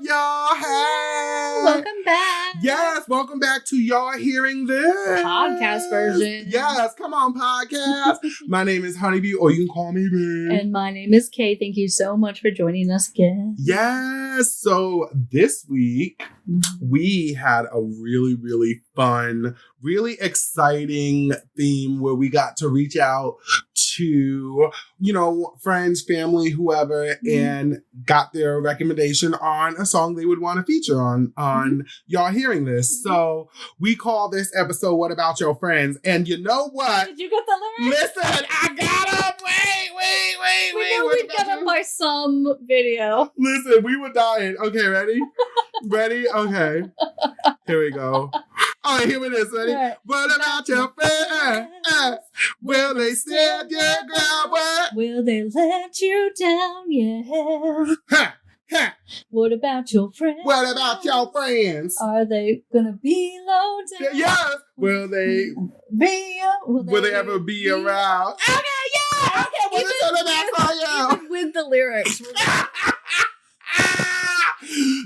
y'all? Hey! Welcome back. Yes, welcome back to Y'all Hearing This. Podcast version. Yes, come on, podcast. My name is Honeybee, or you can call me B. And my name is Kay. Thank you so much for joining us again. Yes, so this week, we had a really, really fun, really exciting theme where we got to reach out to, friends, family, whoever, and got their recommendation on a song they would want to feature on Y'all Hearing This. So we call this episode What About Your Friends? And you know what? Did you get the lyrics? Listen, I got them. Wait. We know we got them by some video. Listen, we were dying. Okay, ready? Ready? Okay. Here we go. All right, here it is. Ready? Right. What about your friends? Will they stand your ground? What? Will they let you down? Yeah. Ha! Ha! What about your friends? What about your friends? Are they gonna be low down? Yes. Will they ever be around? Okay, yeah. Okay, Well, it's on the back on you. even with the lyrics.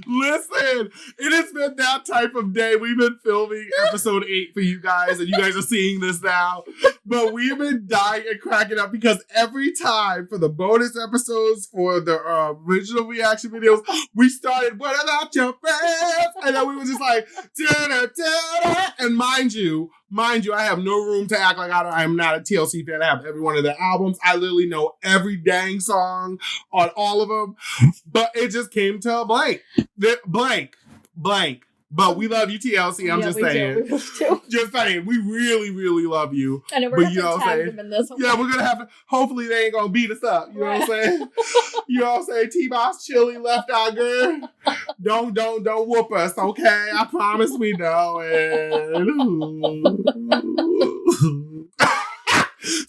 Listen, it has been that type of day. We've been filming episode 8 for you guys, and you guys are seeing this now. But we've been dying and cracking up because every time for the bonus episodes, for the original reaction videos, we started, what about your friends? And then we were just like, da-da-da-da. And mind you, I have no room to act like I am not a TLC fan. I have every one of their albums. I literally know every dang song on all of them. But it just came to a blank. Blank. But we love you, TLC. I'm just saying. Just saying. We really, really love you. And we're going to tag them in this one. Yeah, we're going to have to. Hopefully, they ain't going to beat us up. You know what I'm saying? You know what I'm saying? T-Boss Chili left our girl. Don't whoop us, okay? I promise we know it.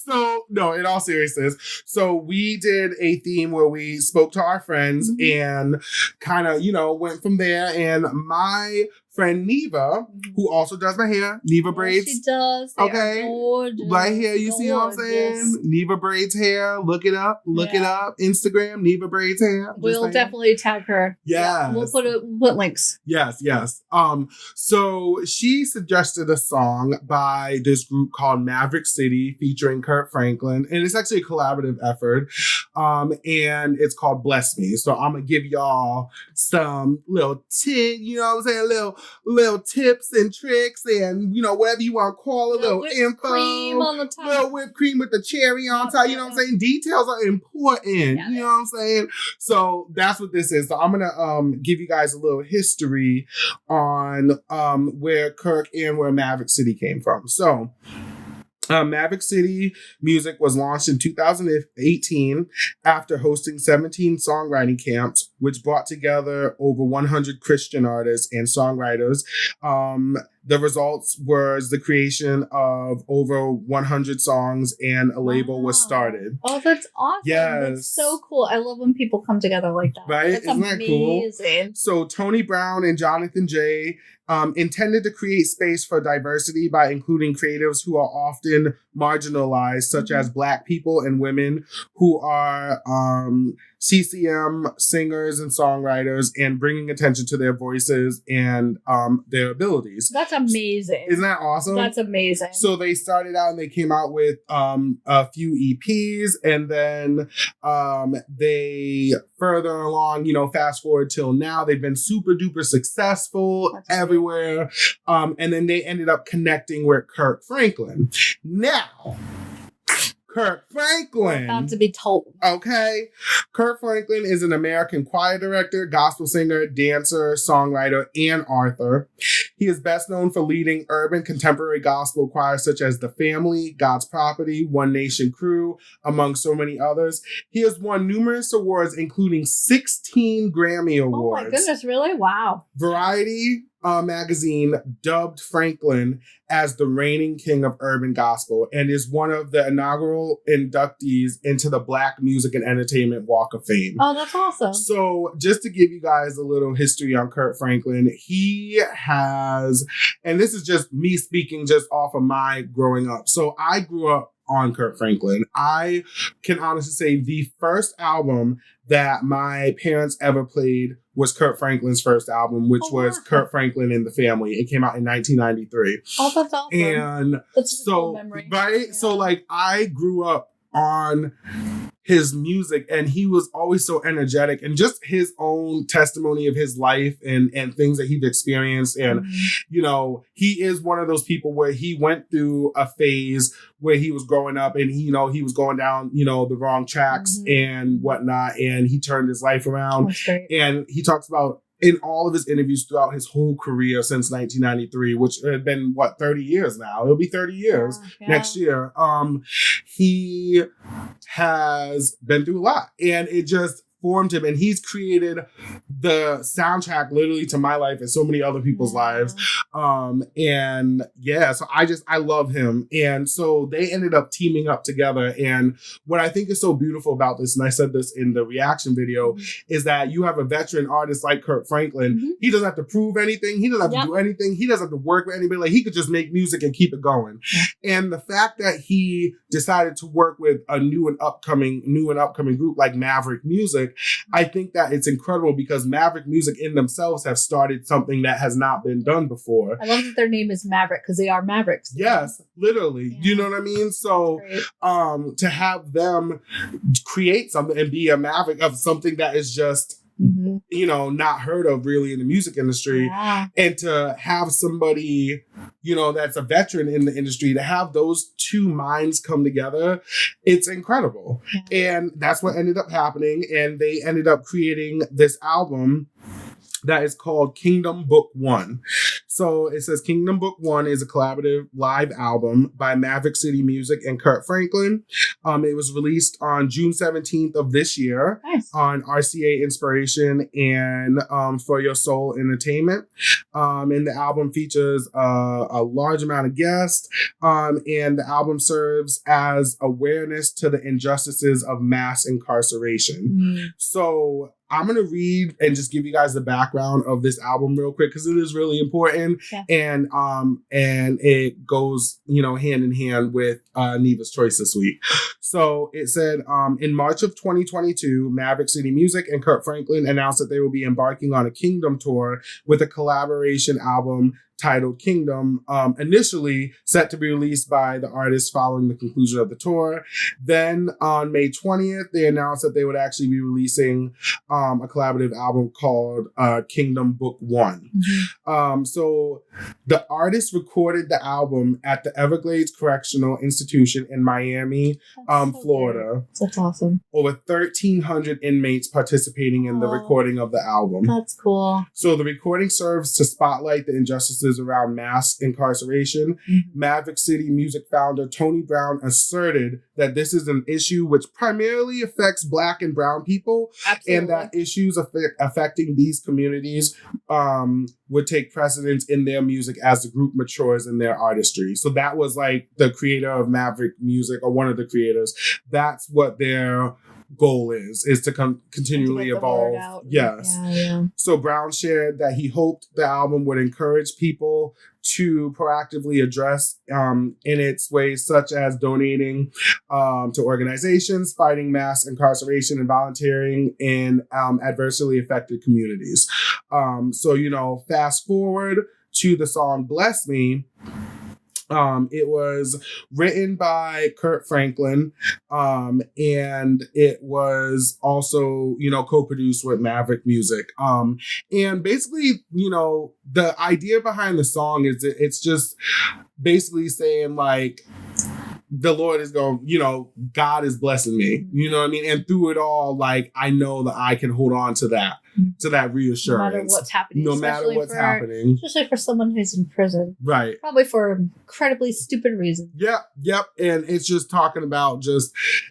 So, no, in all seriousness. So we did a theme where we spoke to our friends and kind of, went from there. And my friend Neva, who also does my hair, Neva braids. She does. They okay. Right here, you see what I'm saying? Neva braids hair. Look it up. Look it up. Instagram, Neva braids hair. We'll definitely tag her. Yes. Yeah. We'll put links. Yes. So she suggested a song by this group called Maverick City featuring Kirk Franklin. And it's actually a collaborative effort. And it's called Bless Me. So I'm going to give y'all some little little tips and tricks and, whatever you want to call it, little info. Cream on the top. Little whipped cream with the cherry on top. You know what I'm saying? Details are important. Yeah, you know what I'm saying? So that's what this is. So I'm going to give you guys a little history on where Kirk and where Maverick City came from. So Maverick City Music was launched in 2018 after hosting 17 songwriting camps, which brought together over 100 Christian artists and songwriters. The results was the creation of over 100 songs, and a label was started. Oh, that's awesome. Yes. That's so cool. I love when people come together like that. Right? That's Isn't amazing. That cool? So Tony Brown and Jonathan Jay intended to create space for diversity by including creatives who are often marginalized, such as Black people and women who are CCM singers and songwriters, and bringing attention to their voices and their abilities. That's amazing. Isn't that awesome? That's amazing. So they started out and they came out with a few EPs, and then they further along, fast forward till now, they've been super duper successful everywhere. And then they ended up connecting with Kirk Franklin. Now, Kirk Franklin. About to be told. Okay. Kirk Franklin is an American choir director, gospel singer, dancer, songwriter, and author. He is best known for leading urban contemporary gospel choirs such as The Family, God's Property, One Nation Crew, among so many others. He has won numerous awards, including 16 Grammy Awards. Oh my goodness, really? Wow. Variety magazine dubbed Franklin as the reigning king of urban gospel and is one of the inaugural inductees into the Black Music and Entertainment Walk of Fame. Oh, that's awesome. So just to give you guys a little history on Kirk Franklin, he has, and this is just me speaking just off of my growing up. So I grew up on Kirk Franklin. I can honestly say the first album that my parents ever played was Kirk Franklin's first album, which was Kirk Franklin and the Family. It came out in 1993. Oh, that's awesome. And that's a cool memory. Right? Yeah. So like I grew up on his music, and he was always so energetic, and just his own testimony of his life and things that he'd experienced. And, you know, he is one of those people where he went through a phase where he was growing up and he, you know, he was going down, you know, the wrong tracks and whatnot. And he turned his life around. And he talks about in all of his interviews throughout his whole career since 1993, which had been, 30 years now? It'll be 30 years next year. He has been through a lot, and it just formed him, and he's created the soundtrack literally to my life and so many other people's lives. And yeah, so I love him. And so they ended up teaming up together. And what I think is so beautiful about this, and I said this in the reaction video, is that you have a veteran artist like Kirk Franklin. He doesn't have to prove anything. He doesn't have to do anything. He doesn't have to work with anybody. Like, he could just make music and keep it going. And the fact that he decided to work with a new and upcoming group like Maverick Music, I think that it's incredible because Maverick Music in themselves have started something that has not been done before. I love that their name is Maverick because they are Mavericks. Yes, literally. You know what I mean? So to have them create something and be a Maverick of something that is just, you know, not heard of really in the music industry, and to have somebody, you know, that's a veteran in the industry, to have those two minds come together, it's incredible. And that's what ended up happening. And they ended up creating this album that is called Kingdom Book 1. So it says Kingdom Book 1 is a collaborative live album by Maverick City Music and Kirk Franklin. It was released on June 17th of this year on RCA Inspiration and For Your Soul Entertainment. And the album features a large amount of guests. And the album serves as awareness to the injustices of mass incarceration. So I'm going to read and just give you guys the background of this album real quick because it is really important. And it goes, you know, hand in hand with Neva's choice this week. So it said, in March of 2022, Maverick City Music and Kirk Franklin announced that they will be embarking on a Kingdom tour with a collaboration album titled Kingdom, initially set to be released by the artist following the conclusion of the tour. Then on May 20th, they announced that they would actually be releasing a collaborative album called Kingdom Book 1. So the artist recorded the album at the Everglades Correctional Institution in Miami, Florida. That's awesome. Over 1,300 inmates participating in the recording of the album. That's cool. So the recording serves to spotlight the injustices around mass incarceration. Maverick City Music founder Tony Brown asserted that this is an issue which primarily affects Black and Brown people, and that issues affecting these communities would take precedence in their music as the group matures in their artistry. So that was like the creator of Maverick Music, or one of the creators. That's what their goal is to continually evolve. Yes. So Brown shared that he hoped the album would encourage people to proactively address in its ways, such as donating to organizations fighting mass incarceration and volunteering in adversely affected communities. So, you know, fast forward to the song Bless Me. It was written by Kirk Franklin, and it was also, you know, co-produced with Maverick Music. And basically, you know, the idea behind the song is that it's just basically saying like, the Lord is going, you know, God is blessing me, you know what I mean? And through it all, like, I know that I can hold on to that reassurance. No matter what's happening. No matter what's happening. Especially for someone who's in prison. Right. Probably for incredibly stupid reasons. Yep. And it's just talking about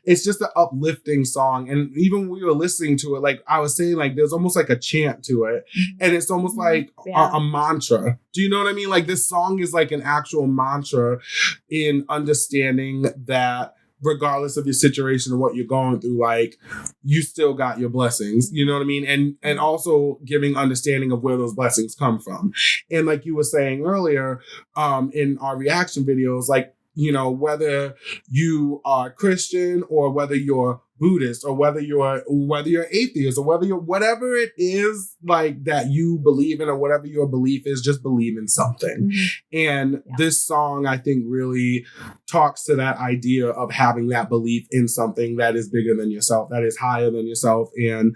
it's just an uplifting song. And even when we were listening to it, like I was saying, like there's almost like a chant to it. And it's almost like a mantra. Do you know what I mean? Like this song is like an actual mantra in understanding that regardless of your situation and what you're going through, like you still got your blessings, you know what I mean? And also giving understanding of where those blessings come from. And like you were saying earlier, in our reaction videos, like whether you are Christian or whether you're Buddhist or whether you're atheist or whether you're whatever it is like that you believe in or whatever your belief is, just believe in something. And this song, I think, really talks to that idea of having that belief in something that is bigger than yourself, that is higher than yourself. And,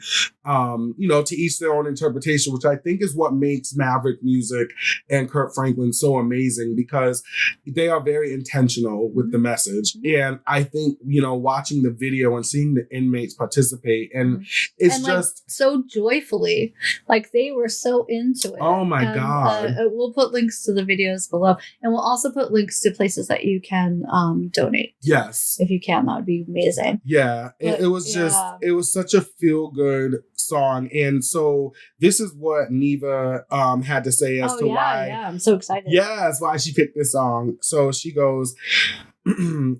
to each their own interpretation, which I think is what makes Maverick music and Kirk Franklin so amazing, because they are very intentional with the message. And I think, watching the video and seeing the inmates participate, and it's just so joyfully, like they were so into it. Oh my God. We'll put links to the videos below, and we'll also put links to places that you can donate. Yes. If you can, that would be amazing. Yeah. It was such a feel good song. And so this is what Neva had to say as to why. Yeah, I'm so excited. Yes, why she picked this song. So she goes,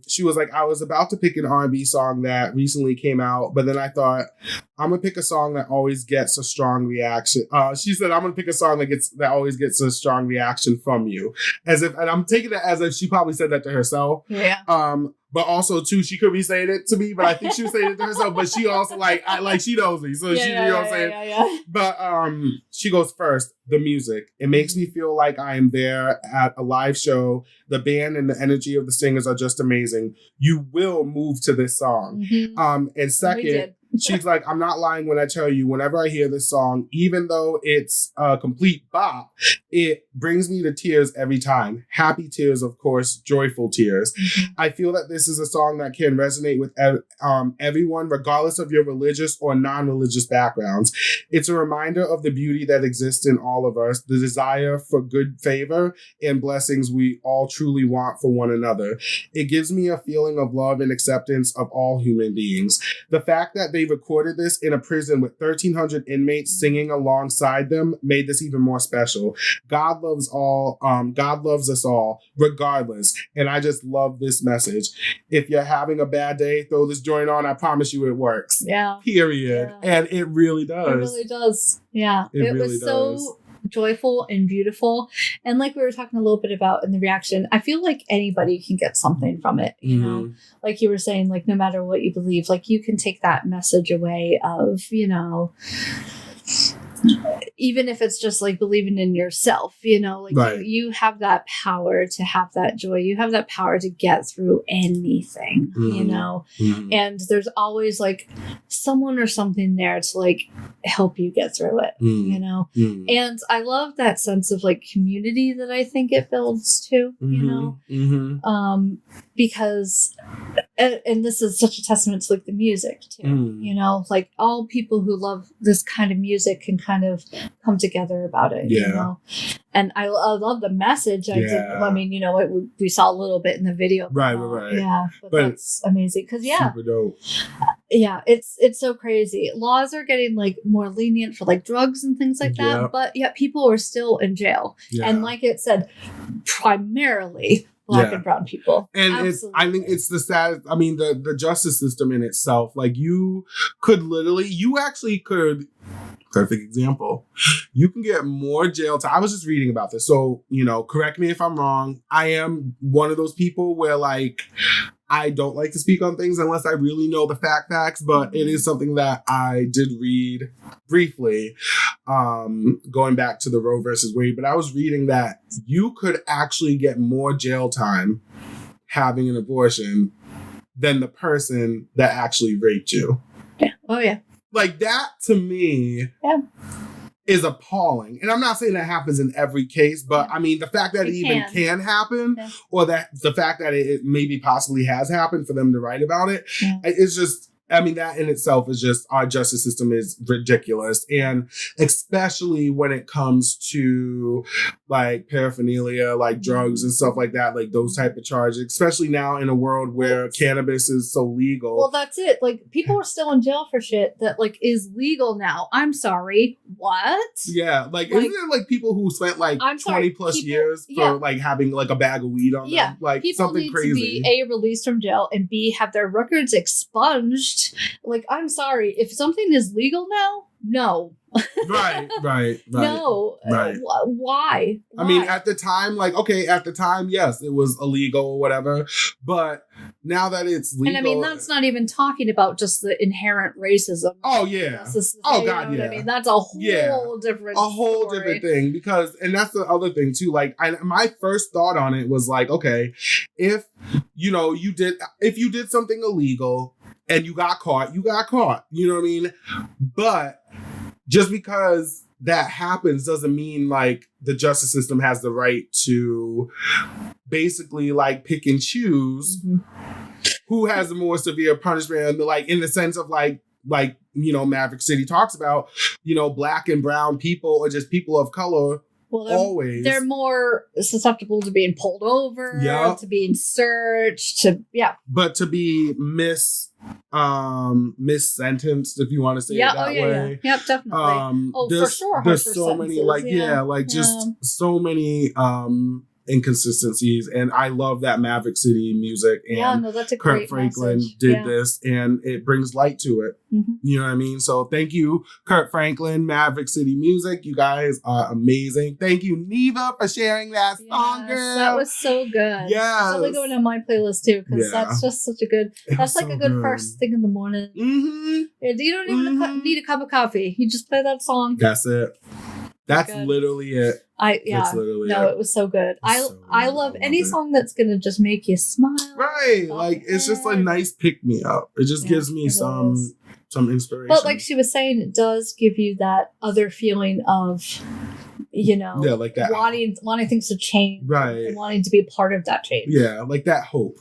she was like, I was about to pick an R&B song that recently came out, but then I thought, I'm gonna pick a song that always gets a strong reaction. She said, I'm gonna pick a song that always gets a strong reaction from you. And I'm taking it as if she probably said that to herself. Yeah. But also too, she could be saying it to me, but I think she was saying it to herself. But she also she knows me, so she, what I'm saying. Yeah. But she goes first. The music, it makes me feel like I am there at a live show. The band and the energy of the singers are just amazing. You will move to this song. And second, she's like, I'm not lying when I tell you, whenever I hear this song, even though it's a complete bop, it brings me to tears every time. Happy tears, of course, joyful tears. I feel that this is a song that can resonate with everyone, regardless of your religious or non-religious backgrounds. It's a reminder of the beauty that exists in all of us, the desire for good favor and blessings we all truly want for one another. It gives me a feeling of love and acceptance of all human beings. The fact that they recorded this in a prison with 1,300 inmates singing alongside them made this even more special. God loves us all, regardless. And I just love this message. If you're having a bad day, throw this joint on. I promise you it works. Yeah. Period. Yeah. And it really does. It really does. Yeah. It really was so joyful and beautiful. And like we were talking a little bit about in the reaction, I feel like anybody can get something from it, you know? Like you were saying, like no matter what you believe, like you can take that message away of, even if it's just like believing in yourself, like you have that power to have that joy. You have that power to get through anything, and there's always like someone or something there to like help you get through it, and I love that sense of like community that I think it builds too, because and this is such a testament to like the music too, like all people who love this kind of music can kind of come together about it, and I love the message. We saw a little bit in the video, right. But that's amazing because super dope. It's so crazy. Laws are getting like more lenient for like drugs and things like that, but yet people are still in jail, and like it said, primarily Black and brown people. And I think it's the sad, the justice system in itself, like you actually could, perfect example, you can get more jail time. I was just reading about this. So, correct me if I'm wrong. I am one of those people where like, I don't like to speak on things unless I really know the facts, but it is something that I did read briefly, going back to the Roe versus Wade. But I was reading that you could actually get more jail time having an abortion than the person that actually raped you. Yeah. Oh, yeah. Like that to me is appalling. And I'm not saying that happens in every case, but the fact that it even can happen, or that the fact that it maybe possibly has happened for them to write about it, it's just, that in itself is just, our justice system is ridiculous. And especially when it comes to like paraphernalia, like drugs and stuff like that, like those type of charges, especially now in a world where cannabis is so legal. Well, that's it. Like people are still in jail for shit that like is legal now. I'm sorry. What? Yeah. Like isn't there like people who spent like 20 plus years for like having like a bag of weed on them? Like people something need crazy. To be A, released from jail, and B, have their records expunged pushed. Like, I'm sorry, if something is legal now, no. Right. No. Right. Why? I mean, at the time, yes, it was illegal or whatever. But now that it's legal. And I mean, that's not even talking about just the inherent racism. Oh, yeah. Oh, God, you know yeah. what I mean? That's a whole different thing. Because, and that's the other thing too, like, my first thought on it was like, okay, if you did something illegal and you got caught, you know what I mean? But just because that happens doesn't mean like the justice system has the right to basically like pick and choose who has a more severe punishment, like in the sense of like Maverick City talks about, Black and brown people or just people of color. Well, they're more susceptible to being pulled over, to being searched, but to be missentenced, if you want to say it that way. Yeah. Yep, definitely. For sure. There's so many, so many inconsistencies, and I love that Maverick City Music and that's a Kirk great Franklin message. did this, and it brings light to it. You know what I mean? So thank you, Kirk Franklin, Maverick City Music. You guys are amazing. Thank you, Neva, for sharing that song, girl. That was so good. Yeah, it's only going on my playlist too, because that's just such a good. That's like a good first thing in the morning. You don't even need a cup of coffee. You just play that song. That's it. That's literally it. It was so good. I love any song that's gonna just make you smile. Right, like it's just a nice pick me up. It just gives me some inspiration. But like she was saying, it does give you that other feeling of, like that wanting things to change, right, and wanting to be a part of that change. Yeah, like that hope.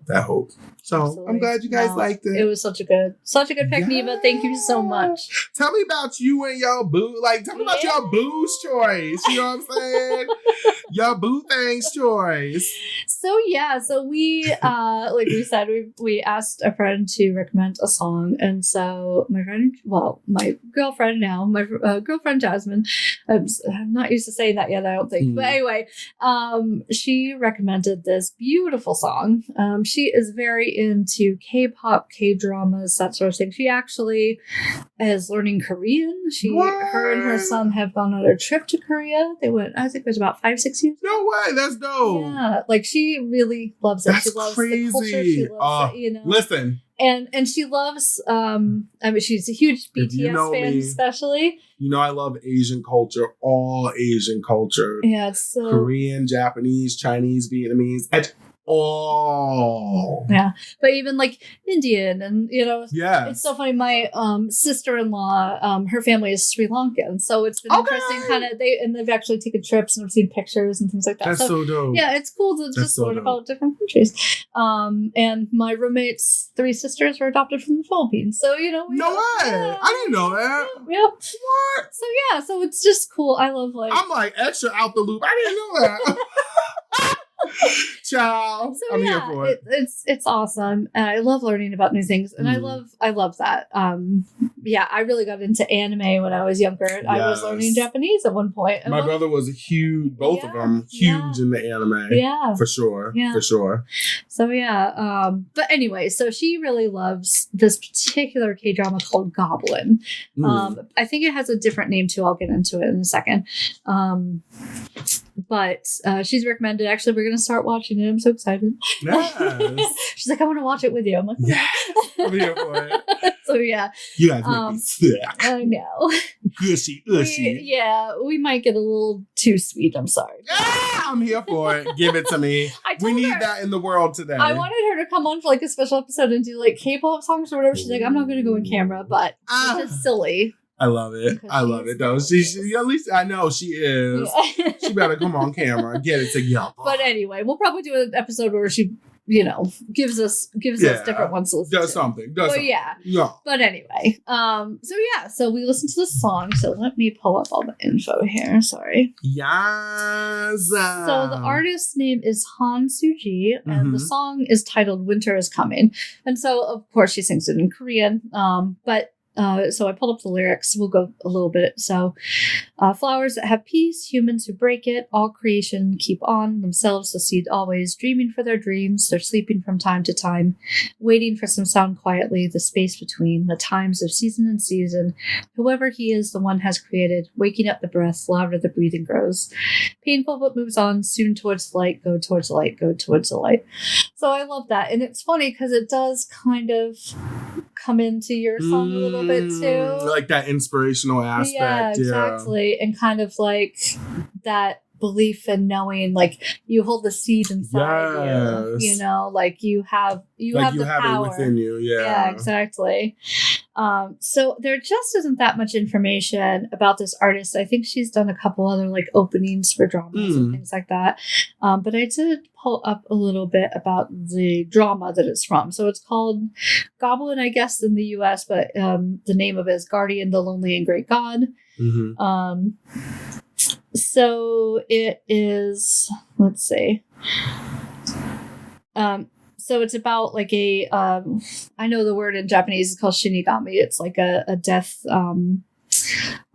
That hope. So absolutely. I'm glad you guys liked it. It was such a good pick, Neva. Thank you so much. Tell me about you and your boo. Like, tell me about your boo's choice. You know what I'm saying? Your boo thing's choice. So we like we said, we asked a friend to recommend a song, and so my girlfriend now, girlfriend Jasmine. I'm not used to saying that yet, I don't think. But anyway, she recommended this beautiful song. She is very into K-pop, K-dramas, that sort of thing. She actually is learning Korean. Her and her son have gone on a trip to Korea. They went, I think it was about 5-6 years. No way, that's dope. Yeah, like she really loves it. That's she loves crazy. the culture. She loves it, Listen. And she loves, she's a huge BTS fan, especially. I love Asian culture, all Asian culture. Yeah, it's so... Korean, Japanese, Chinese, Vietnamese, yeah, but even like Indian, and it's so funny. My sister-in-law, her family is Sri Lankan, so it's been interesting. They've actually taken trips and I've seen pictures and things like that. That's so dope. Yeah, it's cool to just learn about different countries. And my roommate's 3 sisters were adopted from the Philippines, so no way, I didn't know that. Yep. What? So it's just cool. I love I'm like extra out the loop. I didn't know that. Child, so I'm here for it. It's awesome, and I love learning about new things, and I love that. I really got into anime when I was younger. Yes. I was learning Japanese at one point. My brother was both of them huge in the anime. Yeah, for sure. So but anyway, so she really loves this particular K-drama called Goblin. I think it has a different name too. I'll get into it in a second. But she's recommended. Actually, we're gonna start watching it. I'm so excited. Yes. She's like, I want to watch it with you. I'm like, yeah, I'm here for it. So yeah, you guys make me sick. I know. Gushy. We might get a little too sweet. I'm sorry. Yeah, I'm here for it. Give it to me. We need that in the world today. I wanted her to come on for like a special episode and do like K-pop songs or whatever. She's like, I'm not going to go in camera, but it's just silly. I love it. I love it though. She at least I know she is. Yeah. She better come on camera and get it together. But anyway, we'll probably do an episode where she, gives us different ones to listen to. Something. Yeah. But anyway, so we listened to the song. So let me pull up all the info here. Sorry. Yes. So the artist's name is Han Soo Ji, and the song is titled "Winter Is Coming." And so, of course, she sings it in Korean. But So I pulled up the lyrics. We'll go a little bit. So, flowers that have peace, humans who break it, all creation keep on, themselves the seed always, dreaming for their dreams, they're sleeping from time to time, waiting for some sound quietly, the space between, the times of season and season. Whoever he is, the one has created, waking up the breath, louder the breathing grows. Painful but moves on, soon towards the light, go towards the light, go towards the light. So I love that. And it's funny because it does kind of come into your song a little bit too. Like that inspirational aspect. Yeah, exactly. Yeah. And kind of like that belief in knowing, like, you hold the seed inside you, you know, like you have the power it within you. Yeah, exactly. So there just isn't that much information about this artist. I think she's done a couple other like openings for dramas and things like that. But I did pull up a little bit about the drama that it's from. So it's called Goblin, I guess, in the US, but the name of it is Guardian, the Lonely and Great God. So it is, let's see. So it's about like a, I know the word in Japanese is called shinigami. It's like a death,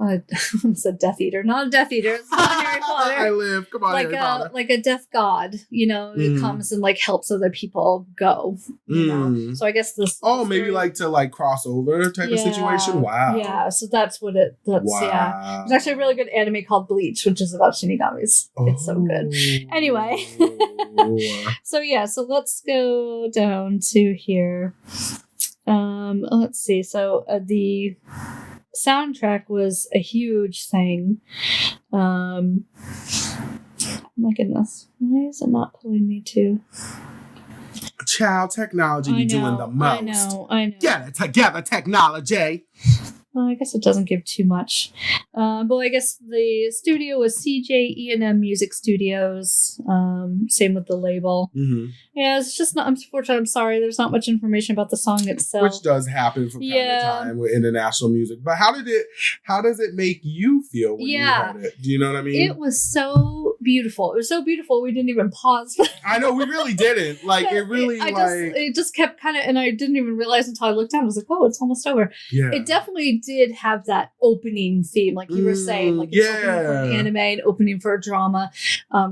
it's a Death Eater, not a Death Eater. It's not Harry Potter. I live. Come on, Harry Potter. Like a death god, you know, it comes and like helps other people go. You know? So I guess this. Oh, maybe like to like cross over type of situation. Wow. Yeah. So that's what it. That's yeah. There's actually a really good anime called Bleach, which is about shinigamis. It's so good. Anyway. So yeah. So let's go down to here. Let's see. So the soundtrack was a huge thing. My goodness, why is it not pulling me to? Child technology be doing the most. I know. Get it together, technology. Well, I guess it doesn't give too much. But I guess the studio was CJ Music Studios. Same with the label. Yeah, it's just not, unfortunately, I'm sorry, there's not much information about the song itself. Which does happen from time to time with international music. But how does it make you feel when you heard it? Do you know what I mean? It was so beautiful. It was so beautiful we didn't even pause. I know, we really didn't. Like, it really, it just kept kind of, and I didn't even realize until I looked down. I was like, oh, it's almost over. Yeah. It definitely did have that opening theme, like you were saying, like it's opening for an anime and opening for a drama.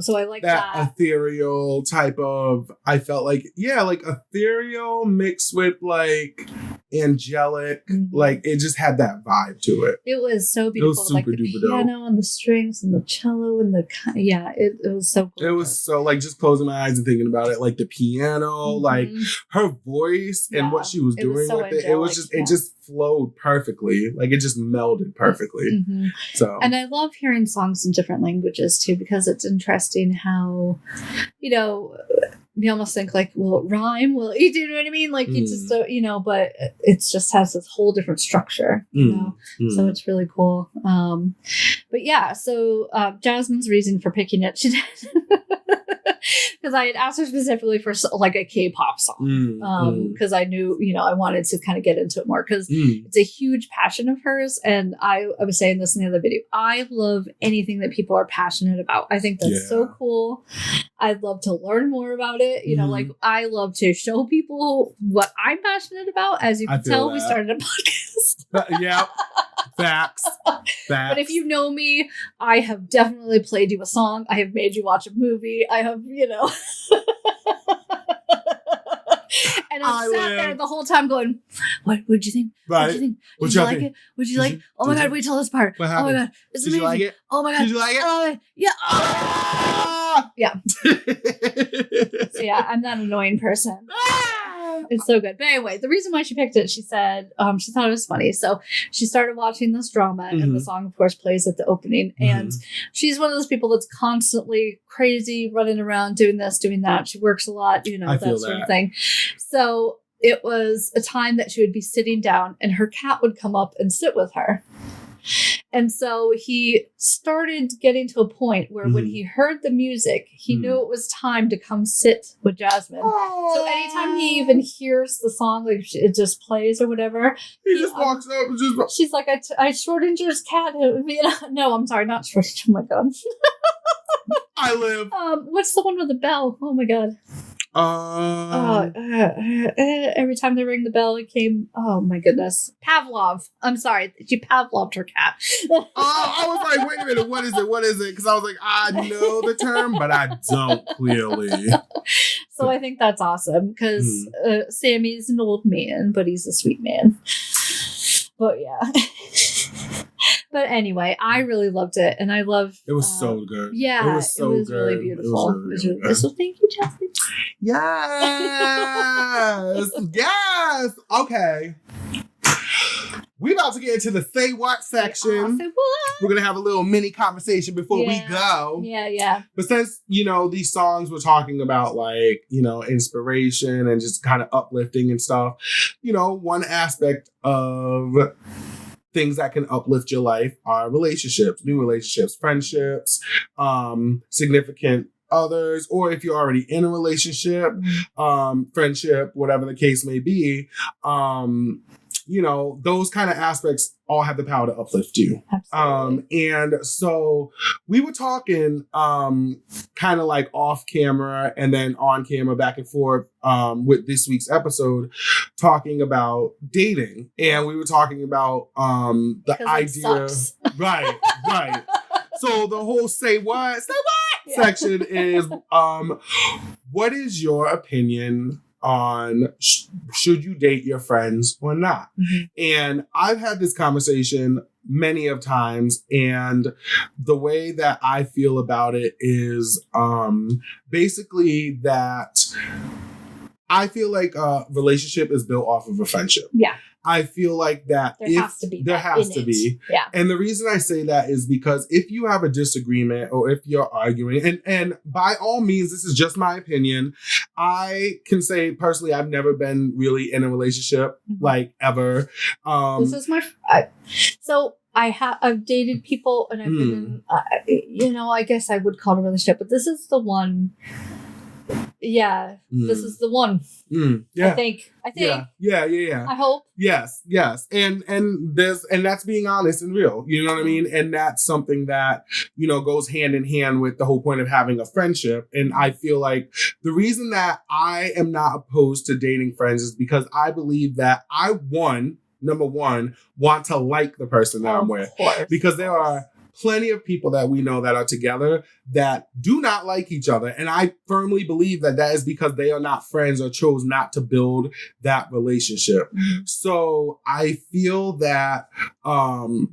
So I like that ethereal type of. I felt like like ethereal mixed with like angelic, like it just had that vibe to it. It was so beautiful. It was super, like the piano and the strings and the cello and the it was so cool. It was so like just closing my eyes and thinking about it, like the piano, like her voice and what she was doing with it. It was just it just flowed perfectly. Like it just melded perfectly. So, and I love hearing songs in different languages too, because it's interesting how, you know, you almost think like, will it rhyme? Will it, you know what I mean? Like you just don't, you know, but it just has this whole different structure, you know? So it's really cool. But yeah, so Jasmine's reason for picking it, she did. Because I had asked her specifically for like a K-pop song, because I knew, you know, I wanted to kind of get into it more because it's a huge passion of hers. And I was saying this in the other video. I love anything that people are passionate about. I think that's so cool. I'd love to learn more about it. You know, like I love to show people what I'm passionate about. As you can tell, we started a podcast. Yeah. Facts. But if you know me, I have definitely played you a song. I have made you watch a movie. I have, you know. And I sat there the whole time going, what'd you think? Right. What'd you think? Did you like it? Would you like it? Oh my God, wait till this part. What happened? Oh my God, it's amazing. Did you like it? Oh my God. Did you like it? Oh, yeah. Oh. Yeah. So yeah, I'm that annoying person. It's so good. But anyway, the reason why she picked it, she said, she thought it was funny. So she started watching this drama, and the song, of course, plays at the opening. And she's one of those people that's constantly crazy, running around, doing this, doing that. She works a lot, you know, that sort of thing. So it was a time that she would be sitting down, and her cat would come up and sit with her. And so he started getting to a point where when he heard the music, he knew it was time to come sit with Jasmine. Aww. So anytime he even hears the song, like it just plays or whatever, he just walks up and just... She's like, I Schrodinger's cat. No, I'm sorry, not Schrodinger. Oh my God. I live. What's the one with the bell? Oh my God. Every time they ring the bell, it came. Oh my goodness, Pavlov. I'm sorry, she Pavloved her cat. I was like, wait a minute, what is it? What is it? Because I was like, I know the term, but I don't clearly. So I think that's awesome because Sammy's an old man, but he's a sweet man. But yeah. But anyway, I really loved it, and I love. It was so good. Yeah, it was so good. Really beautiful. It was really good. So thank you, Chelsea. Yes, yes. Okay, we about to get into the say what section. Say what? We're gonna have a little mini conversation before we go. Yeah. But since these songs we're talking about, like inspiration and just kind of uplifting and stuff, one aspect of things that can uplift your life are relationships, new relationships, friendships, significant others, or if you're already in a relationship, friendship, whatever the case may be, those kind of aspects all have the power to uplift you. Absolutely. And so we were talking kind of like off camera and then on camera back and forth with this week's episode, talking about dating. And we were talking about the idea. Right. So the whole say what section is what is your opinion on should you date your friends or not? Mm-hmm. And I've had this conversation many of times, and the way that I feel about it is basically that I feel like a relationship is built off of a friendship. Yeah. I feel like that there has to be. Yeah. And the reason I say that is because if you have a disagreement or if you're arguing, and by all means, this is just my opinion. I can say personally, I've never been really in a relationship like ever. This is my, I've dated people and I've been in, I guess I would call it a relationship, but this is the one. Yeah, this is the one. Yeah. I think. Yeah. I hope. Yes. And that's being honest and real. You know what I mean? And that's something that, goes hand in hand with the whole point of having a friendship. And I feel like the reason that I am not opposed to dating friends is because I believe that number one, want to like the person that I'm with. Because there are plenty of people that we know that are together that do not like each other. And I firmly believe that is because they are not friends or chose not to build that relationship. Mm-hmm. So I feel that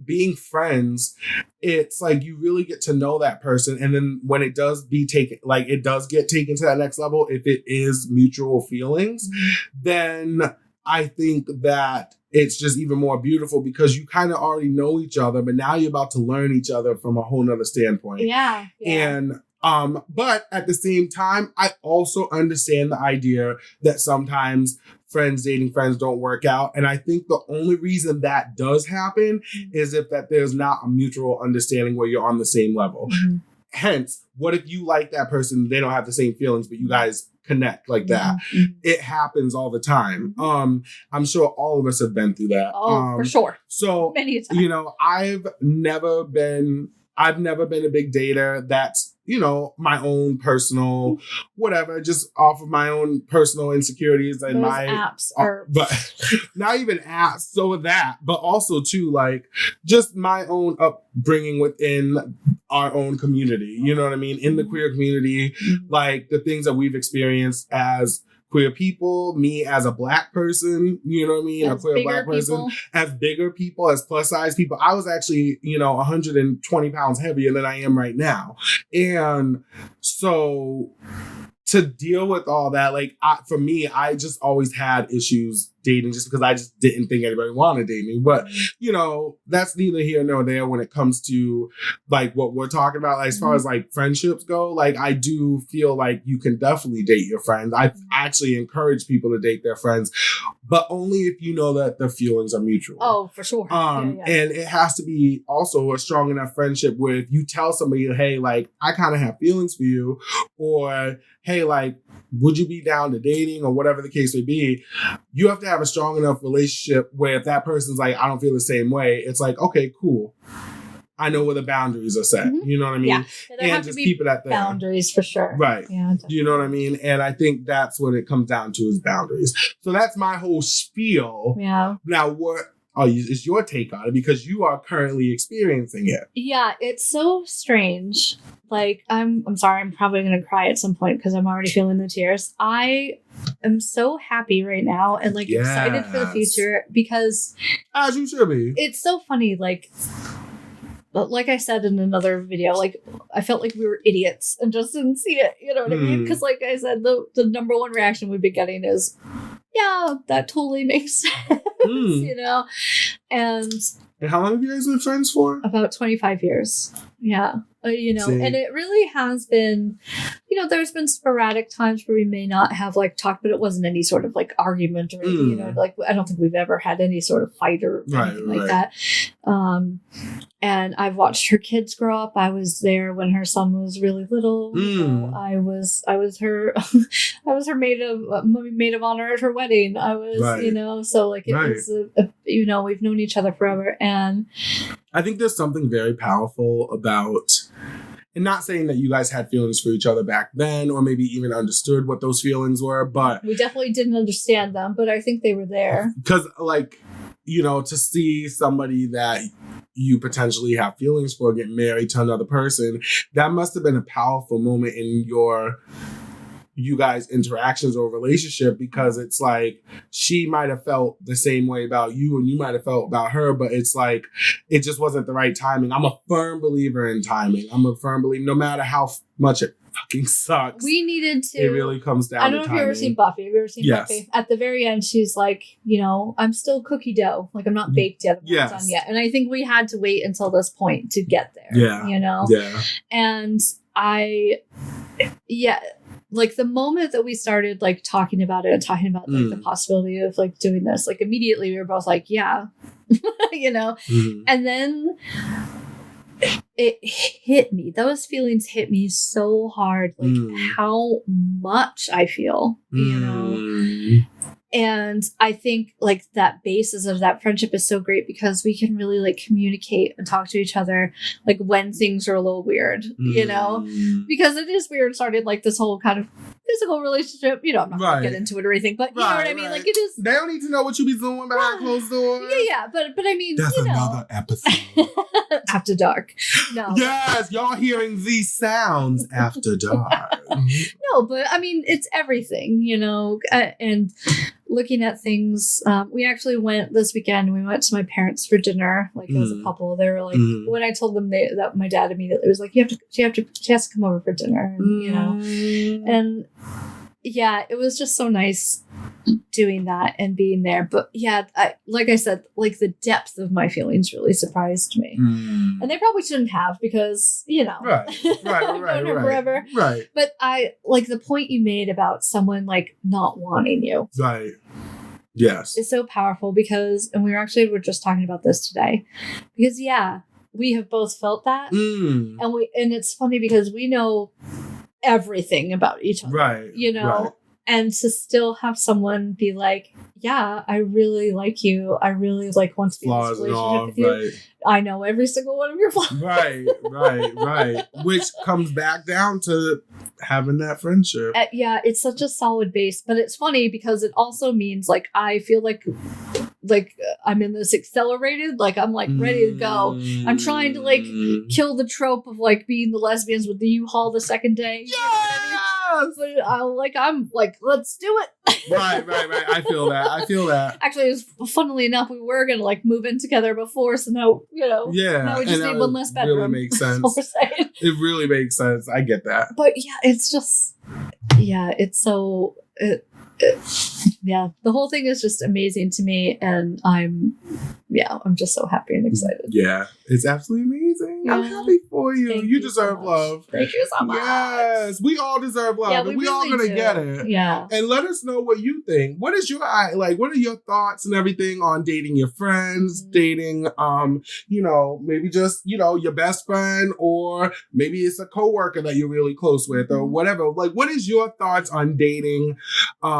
being friends, it's like you really get to know that person. And then when it does get taken to that next level, if it is mutual feelings, then I think that it's just even more beautiful because you kind of already know each other, but now you're about to learn each other from a whole nother standpoint. Yeah. And, but at the same time, I also understand the idea that sometimes friends dating friends don't work out. And I think the only reason that does happen is if that there's not a mutual understanding where you're on the same level. Mm-hmm. Hence, what if you like that person, they don't have the same feelings, but you guys connect like that? Mm-hmm. It happens all the time. Mm-hmm. I'm sure all of us have been through that. Oh, for sure. So, many times. I've never been a big dater. That's, my own personal, whatever, just off of my own personal insecurities and those my apps are, but not even apps. So that, but also too, like just my own upbringing within our own community. You know what I mean? In the queer community, like the things that we've experienced as queer people, me as a Black person, you know what I mean? As a queer Black person, as bigger people, as plus size people. I was actually, 120 pounds heavier than I am right now. And so to deal with all that, for me, I just always had issues dating just because I just didn't think anybody wanted to date me. But, that's neither here nor there when it comes to what we're talking about. As far as friendships go, I do feel like you can definitely date your friends. I actually encourage people to date their friends, but only if you know that the feelings are mutual. Oh, for sure. And it has to be also a strong enough friendship where if you tell somebody, hey, I kind of have feelings for you, or hey, would you be down to dating or whatever the case may be, you have to have a strong enough relationship where if that person's I don't feel the same way, it's okay, cool. I know where the boundaries are set. You know what I mean? Yeah. There have just to be keep it at that. Boundaries for sure. Right. Yeah. Do you know what I mean? And I think that's what it comes down to is boundaries. So that's my whole spiel. Yeah. Now, what is your take on it? Because you are currently experiencing it. Yeah, it's so strange. Like, I'm sorry, I'm probably going to cry at some point because I'm already feeling the tears. I am so happy right now and like excited for the future because as you should be. It's so funny, like I said in another video, like I felt like we were idiots and just didn't see it. You know what I mean? Because like I said, the number one reaction we've been getting is, yeah, that totally makes sense. You know? And how long have you guys been friends for? About 25 years. Yeah. You know, and it really has been, you know, there's been sporadic times where we may not have like talked, but it wasn't any sort of like argument or anything, you know, like I don't think we've ever had any sort of fight or anything like that. And I've watched her kids grow up. I was there when her son was really little. You know, I was her maid of honor at her wedding. I was, you know, so like it was you know, we've known each other forever. And I think there's something very powerful about, and not saying that you guys had feelings for each other back then, or maybe even understood what those feelings were, but we definitely didn't understand them, but I think they were there. Because like, you know, to see somebody that you potentially have feelings for get married to another person, that must have been a powerful moment in you guys' interactions or relationship, because it's like she might have felt the same way about you and you might have felt about her, but it's like it just wasn't the right timing. I'm a firm believer in timing. I'm a firm believer, no matter how much it fucking sucks. We needed to. It really comes down to timing. I don't know if you've ever seen Buffy. Have you ever seen Buffy? At the very end, she's like, you know, I'm still cookie dough. Like, I'm not baked yet. I'm not done yet. And I think we had to wait until this point to get there. Yeah. You know? Yeah. And like the moment that we started like talking about it and talking about like the possibility of like doing this, like immediately we were both like, yeah, you know, and then it hit me. Those feelings hit me so hard, like how much I feel, you know. And I think like that basis of that friendship is so great because we can really like communicate and talk to each other like when things are a little weird, you know, because it is weird starting like this whole kind of physical relationship. You know, I'm not going to get into it or anything, but you know what I mean? Like it is. They don't need to know what you be doing behind closed doors. Yeah. But I mean, that's another episode. After dark. No. Yes, y'all hearing these sounds after dark. No, but I mean, it's everything, you know, and looking at things. We actually went this weekend. We went to my parents for dinner. Like as a couple, they were like, when I told them that my dad immediately was like, she has to come over for dinner, and, you know, and yeah, it was just so nice doing that and being there. But yeah, like I said, like the depth of my feelings really surprised me, and they probably shouldn't have because you know, right, forever, right. But I like the point you made about someone like not wanting you, right? Yes, it's so powerful because, and we were just talking about this today, because yeah, we have both felt that, and it's funny because we know everything about each other, right? You know. Right. And to still have someone be like, yeah, I really like you. I really like want to be in this relationship with you. Right. I know every single one of your flaws. Right. Which comes back down to having that friendship. Yeah, it's such a solid base. But it's funny because it also means like I feel like I'm in this accelerated, like I'm like ready to go. I'm trying to like kill the trope of like being the lesbians with the U-Haul the second day. Yes! But I'm like, let's do it. Right. I feel that. Actually, funnily enough, we were gonna like move in together before, so now you know. Yeah. Now we just need one less bedroom. Really makes sense. It really makes sense. I get that. But yeah, it's just it's so. Yeah, the whole thing is just amazing to me, and I'm just so happy and excited. Yeah, it's absolutely amazing. Yeah. I'm happy for you. You deserve love. Thank you so much. Yes, we all deserve love, and we really all gonna get it. Yeah, and let us know what you think. What is your what are your thoughts and everything on dating your friends, dating you know, maybe just your best friend, or maybe it's a coworker that you're really close with, or whatever. Like, what is your thoughts on dating?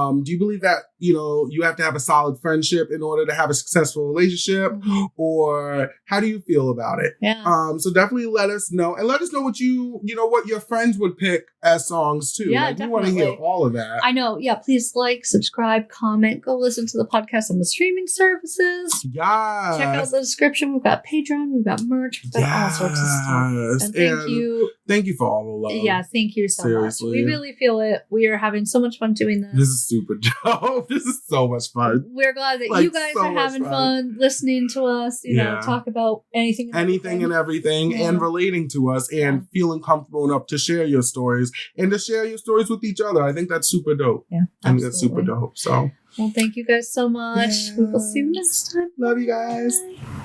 Do you believe that you have to have a solid friendship in order to have a successful relationship? Mm-hmm. Or how do you feel about it? Yeah. So definitely let us know, and let us know what what your friends would pick as songs too. Yeah, like, we want to hear all of that. I know. Yeah, please like, subscribe, comment, go listen to the podcast on the streaming services. Yeah. Check out the description. We've got Patreon, we've got merch, we've got all sorts of stuff. And thank you. Thank you for all the love. Yeah, thank you so Seriously. much. We really feel it. We are having so much fun doing this. This is super dope. This is so much fun. We're glad that you guys are having fun listening to us, talk about anything and everything and relating to us and feeling comfortable enough to share your stories and to share your stories with each other. I think that's super dope. Yeah, I think that's super dope. So, well, thank you guys so much. We will see you next time. Love you guys. Bye.